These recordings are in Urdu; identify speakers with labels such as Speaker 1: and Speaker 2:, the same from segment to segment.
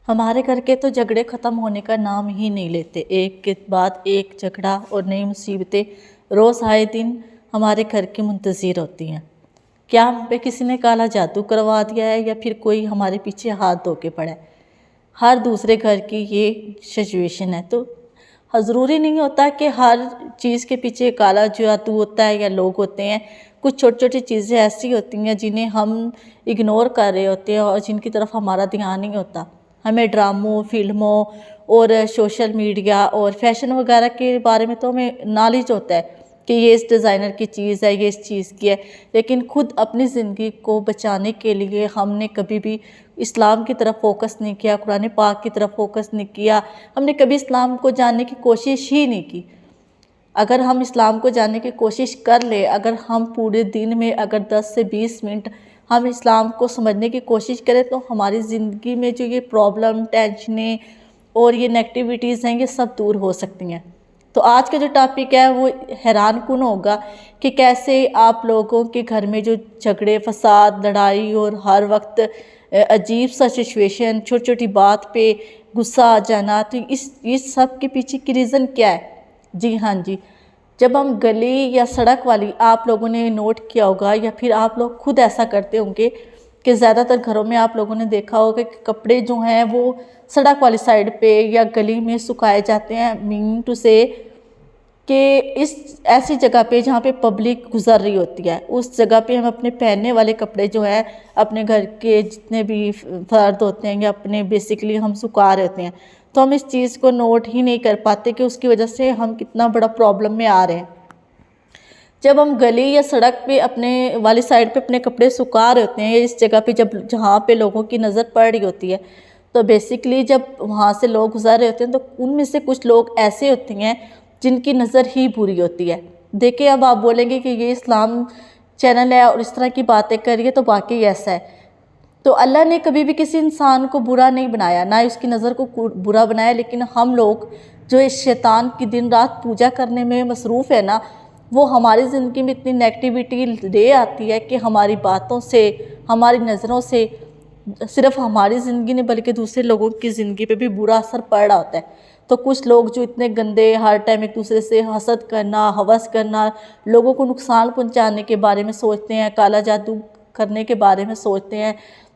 Speaker 1: ہمارے گھر کے تو جھگڑے ختم ہونے کا نام ہی نہیں لیتے، ایک کے بعد ایک جھگڑا اور نئی مصیبتیں روز آئے دن ہمارے گھر کی منتظر ہوتی ہیں۔ کیا ہم پہ کسی نے کالا جادو کروا دیا ہے یا پھر کوئی ہمارے پیچھے ہاتھ دھو کے پڑا ہے؟ ہر دوسرے گھر کی یہ سچویشن ہے۔ تو ضروری نہیں ہوتا کہ ہر چیز کے پیچھے کالا جادو ہوتا ہے یا لوگ ہوتے ہیں۔ کچھ چھوٹی چھوٹی چیزیں ایسی ہوتی ہیں جنہیں ہم اگنور کر رہے ہوتے ہیں اور جن کی طرف ہمارا دھیان نہیں ہوتا۔ ہمیں ڈراموں، فلموں اور سوشل میڈیا اور فیشن وغیرہ کے بارے میں تو ہمیں نالج ہوتا ہے کہ یہ اس ڈیزائنر کی چیز ہے، یہ اس چیز کی ہے، لیکن خود اپنی زندگی کو بچانے کے لیے ہم نے کبھی بھی اسلام کی طرف فوکس نہیں کیا، قرآن پاک کی طرف فوکس نہیں کیا، ہم نے کبھی اسلام کو جاننے کی کوشش ہی نہیں کی۔ اگر ہم اسلام کو جاننے کی کوشش کر لیں، اگر ہم پورے دن میں اگر 10 سے 20 منٹ ہم اسلام کو سمجھنے کی کوشش کریں تو ہماری زندگی میں جو یہ پرابلم، ٹینشنیں اور یہ نیگیٹیوٹیز ہیں یہ سب دور ہو سکتی ہیں۔ تو آج کا جو ٹاپک ہے وہ حیران کن ہوگا کہ کیسے آپ لوگوں کے گھر میں جو جھگڑے، فساد، لڑائی اور ہر وقت عجیب سا سچویشن، چھوٹی چھوٹی بات پہ غصہ آ جانا، تو اس سب کے پیچھے کی ریزن کیا ہے؟ جی ہاں جی، جب ہم گلی یا سڑک والی، آپ لوگوں نے نوٹ کیا ہوگا یا پھر آپ لوگ خود ایسا کرتے ہوں گے کہ زیادہ تر گھروں میں آپ لوگوں نے دیکھا ہوگا کہ کپڑے جو ہیں وہ سڑک والی سائڈ پہ یا گلی میں سکھائے جاتے ہیں، مین ٹو سے کہ اس ایسی جگہ پہ جہاں پہ پبلک گزر رہی ہوتی ہے، اس جگہ پہ ہم اپنے پہننے والے کپڑے جو ہیں اپنے گھر کے جتنے بھی فرد ہوتے ہیں یا اپنے بیسیکلی ہم سکھا رہے ہوتے ہیں، تو ہم اس چیز کو نوٹ ہی نہیں کر پاتے کہ اس کی وجہ سے ہم کتنا بڑا پرابلم میں آ رہے ہیں۔ جب ہم گلی یا سڑک پہ اپنے والی سائڈ پہ اپنے کپڑے سکھا رہے ہوتے ہیں، اس جگہ پہ جہاں پہ لوگوں کی نظر پڑ رہی ہوتی ہے، تو بیسیکلی جب وہاں سے لوگ گزر رہے ہوتے ہیں تو ان میں سے کچھ لوگ ایسے ہوتے ہیں جن کی نظر ہی بری ہوتی ہے۔ دیکھیں، اب آپ بولیں گے کہ یہ اسلام چینل ہے اور اس طرح کی باتیں کریے تو واقعی ایسا ہے۔ تو اللہ نے کبھی بھی کسی انسان کو برا نہیں بنایا، نہ اس کی نظر کو برا بنایا، لیکن ہم لوگ جو اس شیطان کی دن رات پوجا کرنے میں مصروف ہے نا، وہ ہماری زندگی میں اتنی نیگیٹیوٹی لے آتی ہے کہ ہماری باتوں سے، ہماری نظروں سے صرف ہماری زندگی نہیں بلکہ دوسرے لوگوں کی زندگی پہ بھی برا اثر پڑ رہا ہوتا ہے۔ تو کچھ لوگ جو اتنے گندے، ہر ٹائم ایک دوسرے سے حسد کرنا، ہوس کرنا، لوگوں کو نقصان پہنچانے کے بارے میں سوچتے ہیں، کالا جادو کرنے کے بارے میں سوچتے ہیں،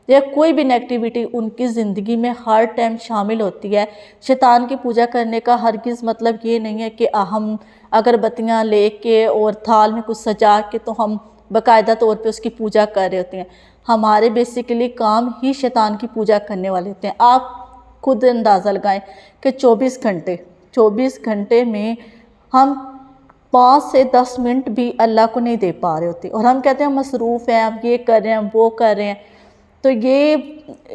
Speaker 1: یا کوئی بھی نیگیٹیوٹی ان کی زندگی میں ہر ٹائم شامل ہوتی ہے۔ شیطان کی پوجا کرنے کا ہرگز مطلب یہ نہیں ہے کہ ہم اگربتیاں لے کے اور تھال میں کچھ سجا کے تو ہم باقاعدہ طور پہ اس کی پوجا کر رہے ہوتے ہیں۔ ہمارے بیسیکلی کام ہی شیطان کی پوجا کرنے والے ہوتے ہیں۔ آپ خود اندازہ لگائیں کہ 24 گھنٹے میں ہم 5 سے 10 منٹ بھی اللہ کو نہیں دے پا رہے ہوتے، اور ہم کہتے ہیں ہم مصروف ہیں، ہم یہ کر رہے ہیں، ہم وہ کر رہے ہیں۔ تو یہ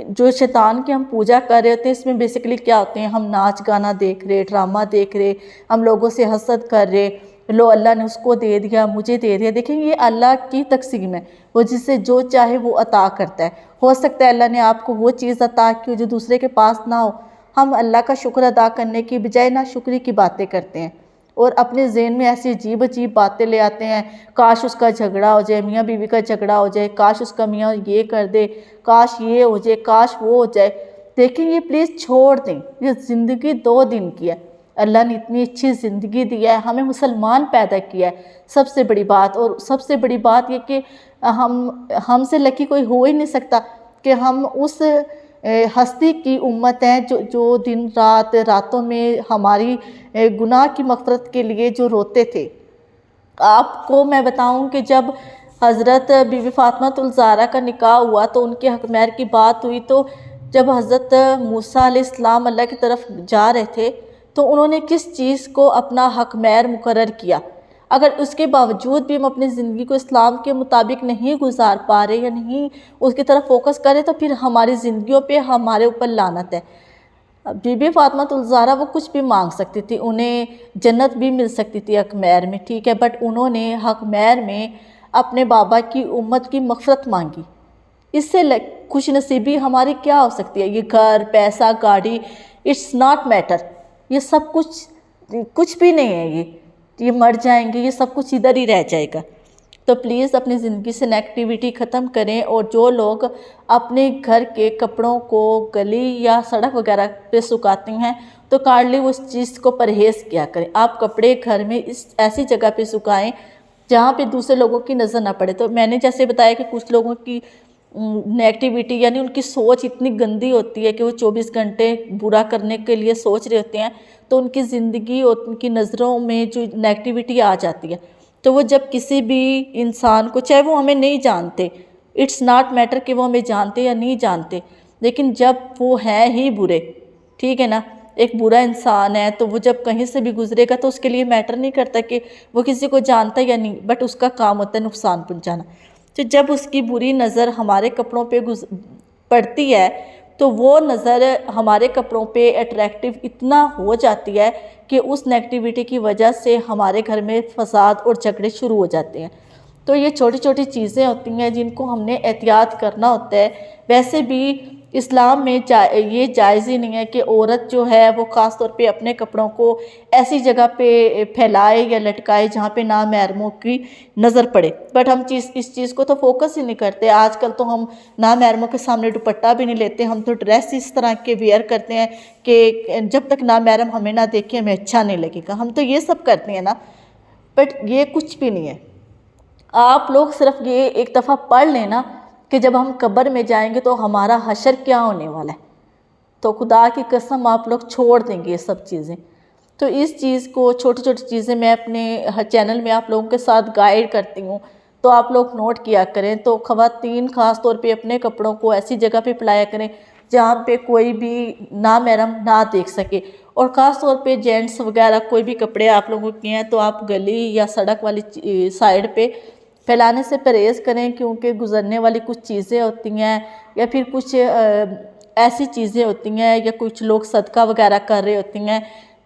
Speaker 1: جو شیطان کی ہم پوجا کر رہے ہوتے ہیں، اس میں بیسیکلی کیا ہوتے ہیں؟ ہم ناچ گانا دیکھ رہے، ڈرامہ دیکھ رہے، ہم لوگوں سے حسد کر رہے، لو اللہ نے اس کو دے دیا، مجھے دے دیا۔ دیکھیں، یہ اللہ کی تقسیم ہے، وہ جسے جو چاہے وہ عطا کرتا ہے۔ ہو سکتا ہے اللہ نے آپ کو وہ چیز عطا کی ہو جو دوسرے کے پاس نہ ہو۔ ہم اللہ کا شکر ادا کرنے کی بجائے ناشکری کی باتیں کرتے ہیں اور اپنے ذہن میں ایسی عجیب عجیب باتیں لے آتے ہیں۔ کاش اس کا جھگڑا ہو جائے، میاں بیوی کا جھگڑا ہو جائے، کاش اس کا میاں یہ کر دے، کاش یہ ہو جائے، کاش وہ ہو جائے۔ دیکھیں، یہ پلیز چھوڑ دیں، یہ زندگی 2 دن کی ہے۔ اللہ نے اتنی اچھی زندگی دی ہے، ہمیں مسلمان پیدا کیا ہے، سب سے بڑی بات۔ اور سب سے بڑی بات یہ کہ ہم سے لکی کوئی ہو ہی نہیں سکتا کہ ہم اس ہستی کی امت ہیں جو دن رات راتوں میں ہماری گناہ کی مغفرت کے لیے جو روتے تھے۔ آپ کو میں بتاؤں کہ جب حضرت بی بی فاطمہ الزہرا کا نکاح ہوا تو ان کے حق مہر کی بات ہوئی، تو جب حضرت موسیٰ علیہ السلام اللہ کی طرف جا رہے تھے تو انہوں نے کس چیز کو اپنا حق مہر مقرر کیا؟ اگر اس کے باوجود بھی ہم اپنی زندگی کو اسلام کے مطابق نہیں گزار پا رہے یا نہیں اس کی طرف فوکس کریں تو پھر ہماری زندگیوں پہ ہمارے اوپر لعنت ہے۔ بی بی فاطمہ الزہرا وہ کچھ بھی مانگ سکتی تھی، انہیں جنت بھی مل سکتی تھی حق مہر میں، ٹھیک ہے، بٹ انہوں نے حق مہر میں اپنے بابا کی امت کی مغفرت مانگی۔ اس سے خوش نصیبی ہماری کیا ہو سکتی ہے؟ یہ گھر، پیسہ، گاڑی، اٹس ناٹ میٹر، یہ سب کچھ بھی نہیں ہے، یہ مر جائیں گے، یہ سب کچھ ادھر ہی رہ جائے گا۔ تو پلیز اپنی زندگی سے نیگیٹیوٹی ختم کریں، اور جو لوگ اپنے گھر کے کپڑوں کو گلی یا سڑک وغیرہ پہ سکھاتے ہیں تو کائنڈلی اس چیز کو پرہیز کیا کریں۔ آپ کپڑے گھر میں ایسی جگہ پہ سکھائیں جہاں پہ دوسرے لوگوں کی نظر نہ پڑے۔ تو میں نے جیسے بتایا کہ کچھ لوگوں کی نیگیٹیوٹی یعنی ان کی سوچ اتنی گندی ہوتی ہے کہ وہ 24 گھنٹے برا کرنے کے لیے سوچ رہے ہوتے ہیں، تو ان کی زندگی اور ان کی نظروں میں جو نیگیٹیوٹی آ جاتی ہے۔ تو وہ جب کسی بھی انسان کو، چاہے وہ ہمیں نہیں جانتے، اٹس ناٹ میٹر کہ وہ ہمیں جانتے یا نہیں جانتے، لیکن جب وہ ہیں ہی برے، ٹھیک ہے نا، ایک برا انسان ہے تو وہ جب کہیں سے بھی گزرے گا تو اس کے لیے میٹر نہیں کرتا کہ وہ کسی کو جانتا یا نہیں، بٹ اس کا کام ہوتا ہے نقصان پہنچانا۔ تو جب اس کی بری نظر ہمارے کپڑوں پہ پڑتی ہے تو وہ نظر ہمارے کپڑوں پہ اٹریکٹیو اتنا ہو جاتی ہے کہ اس نیگیٹیوٹی کی وجہ سے ہمارے گھر میں فساد اور جھگڑے شروع ہو جاتے ہیں۔ تو یہ چھوٹی چھوٹی چیزیں ہوتی ہیں جن کو ہم نے احتیاط کرنا ہوتا ہے۔ ویسے بھی اسلام میں یہ جائز ہی نہیں ہے کہ عورت جو ہے وہ خاص طور پہ اپنے کپڑوں کو ایسی جگہ پہ پھیلائے یا لٹکائے جہاں پہ نامحرموں کی نظر پڑے، بٹ ہم اس چیز کو تو فوکس ہی نہیں کرتے۔ آج کل تو ہم نامحرموں کے سامنے دوپٹہ بھی نہیں لیتے، ہم تو ڈریس اس طرح کے ویئر کرتے ہیں کہ جب تک نامحرم ہمیں نہ دیکھیں ہمیں اچھا نہیں لگے گا، ہم تو یہ سب کرتے ہیں نا، بٹ یہ کچھ بھی نہیں ہے۔ آپ لوگ صرف یہ ایک دفعہ پڑھ لینا کہ جب ہم قبر میں جائیں گے تو ہمارا حشر کیا ہونے والا ہے، تو خدا کی قسم آپ لوگ چھوڑ دیں گے یہ سب چیزیں۔ تو اس چیز کو، چھوٹی چھوٹی چیزیں میں اپنے ہر چینل میں آپ لوگوں کے ساتھ گائیڈ کرتی ہوں، تو آپ لوگ نوٹ کیا کریں۔ تو خواتین خاص طور پہ اپنے کپڑوں کو ایسی جگہ پہ پھیلایا کریں جہاں پہ کوئی بھی نامحرم نہ دیکھ سکے، اور خاص طور پہ جینٹس وغیرہ کوئی بھی کپڑے آپ لوگوں کے ہیں تو آپ گلی یا سڑک والی سائڈ پہ پھیلانے سے پرہیز کریں، کیونکہ گزرنے والی کچھ چیزیں ہوتی ہیں یا پھر کچھ ایسی چیزیں ہوتی ہیں یا کچھ لوگ صدقہ وغیرہ کر رہے ہوتی ہیں،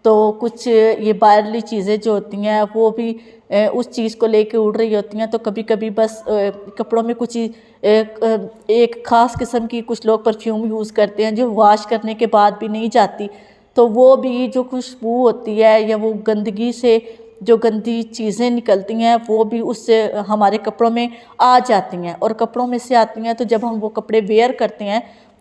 Speaker 1: تو کچھ یہ باہرلی چیزیں جو ہوتی ہیں وہ بھی اس چیز کو لے کے اڑ رہی ہوتی ہیں، تو کبھی کبھی بس کپڑوں میں کچھ ایک خاص قسم کی کچھ لوگ پرفیوم یوز کرتے ہیں جو واش کرنے کے بعد بھی نہیں جاتی، تو وہ بھی جو خوشبو ہوتی ہے یا وہ گندگی سے جو گندی چیزیں نکلتی ہیں وہ بھی اس سے ہمارے کپڑوں میں آ جاتی ہیں، اور کپڑوں میں سے آتی ہیں تو جب ہم وہ کپڑے ویئر کرتے ہیں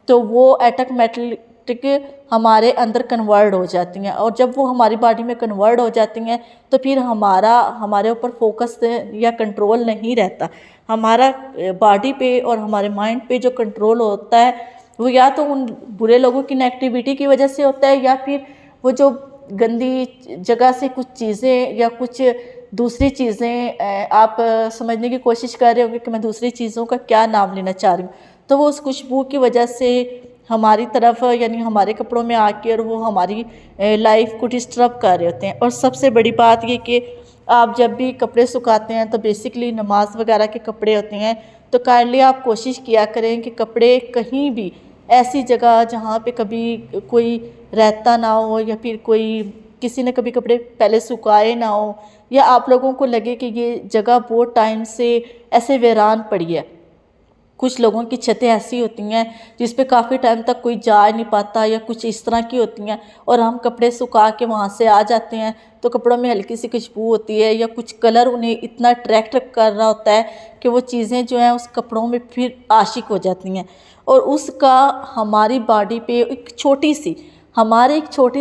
Speaker 1: تو وہ آٹومیٹک ہمارے اندر کنورٹ ہو جاتی ہیں، اور جب وہ ہماری باڈی میں کنورٹ ہو جاتی ہیں تو پھر ہمارے اوپر فوکس یا کنٹرول نہیں رہتا۔ ہمارا باڈی پہ اور ہمارے مائنڈ پہ جو کنٹرول ہوتا ہے وہ یا تو ان برے لوگوں کی نیگیٹیوٹی کی وجہ سے ہوتا ہے، یا پھر وہ جو گندی جگہ سے کچھ چیزیں یا کچھ دوسری چیزیں آپ سمجھنے کی کوشش کر رہے ہوں گے کہ میں دوسری چیزوں کا کیا نام لینا چاہ رہی ہوں، تو وہ اس خوشبو کی وجہ سے ہماری طرف یعنی ہمارے کپڑوں میں آ کے اور وہ ہماری لائف کو ڈسٹرب کر رہے ہوتے ہیں۔ اور سب سے بڑی بات یہ کہ آپ جب بھی کپڑے سکھاتے ہیں تو بیسکلی نماز وغیرہ کے کپڑے ہوتے ہیں، تو کائنڈلی آپ کوشش کیا کریں کہ کپڑے کہیں بھی ایسی جگہ جہاں پہ کبھی کوئی رہتا نہ ہو، یا پھر کسی نے کبھی کپڑے پہلے سکھائے نہ ہو، یا آپ لوگوں کو لگے کہ یہ جگہ بہت ٹائم سے ایسے ویران پڑی ہے۔ کچھ لوگوں کی چھتیں ایسی ہوتی ہیں جس پہ کافی ٹائم تک کوئی جا نہیں پاتا، یا کچھ اس طرح کی ہوتی ہیں، اور ہم کپڑے سکھا کے وہاں سے آ جاتے ہیں تو کپڑوں میں ہلکی سی خوشبو ہوتی ہے، یا کچھ کلر انہیں اتنا اٹریکٹ کر رہا ہوتا ہے کہ وہ چیزیں جو ہیں اس کپڑوں میں پھر عاشق ہو جاتی ہیں، اور اس کا ہماری باڈی پہ ایک چھوٹی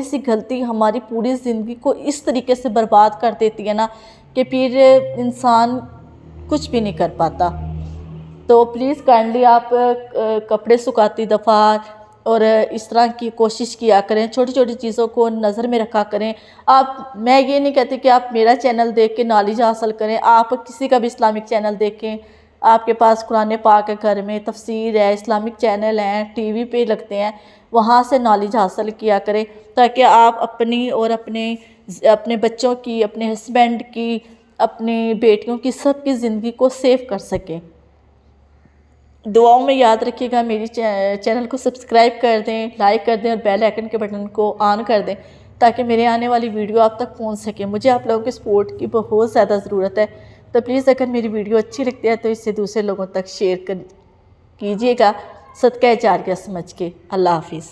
Speaker 1: سی غلطی ہماری پوری زندگی کو اس طریقے سے برباد کر دیتی ہے نا کہ پھر انسان کچھ بھی نہیں کر پاتا۔ تو پلیز کائنڈلی آپ کپڑے سکھاتی دفعہ اور اس طرح کی کوشش کیا کریں، چھوٹی چھوٹی چیزوں کو نظر میں رکھا کریں۔ میں یہ نہیں کہتی کہ آپ میرا چینل دیکھ کے نالج حاصل کریں، آپ کسی کا بھی اسلامک چینل دیکھیں، آپ کے پاس قرآن پاک ہے، گھر میں تفسیر ہے، اسلامک چینل ہیں، ٹی وی پہ لگتے ہیں، وہاں سے نالج حاصل کیا کریں تاکہ آپ اپنی اور اپنے بچوں کی، اپنے ہسبینڈ کی، اپنی بیٹیوں کی، سب کی زندگی کو سیو کر سکیں۔ دعاؤں میں یاد رکھیے گا، میری چینل کو سبسکرائب کر دیں، لائک کر دیں، اور بیل آئیکن کے بٹن کو آن کر دیں تاکہ میرے آنے والی ویڈیو آپ تک پہنچ سکے۔ مجھے آپ لوگوں کے سپورٹ کی بہت زیادہ ضرورت ہے، تو پلیز اگر میری ویڈیو اچھی لگتی ہے تو اسے دوسرے لوگوں تک شیئر کیجیے گا، صدقہ جاریہ سمجھ کے۔ اللہ حافظ۔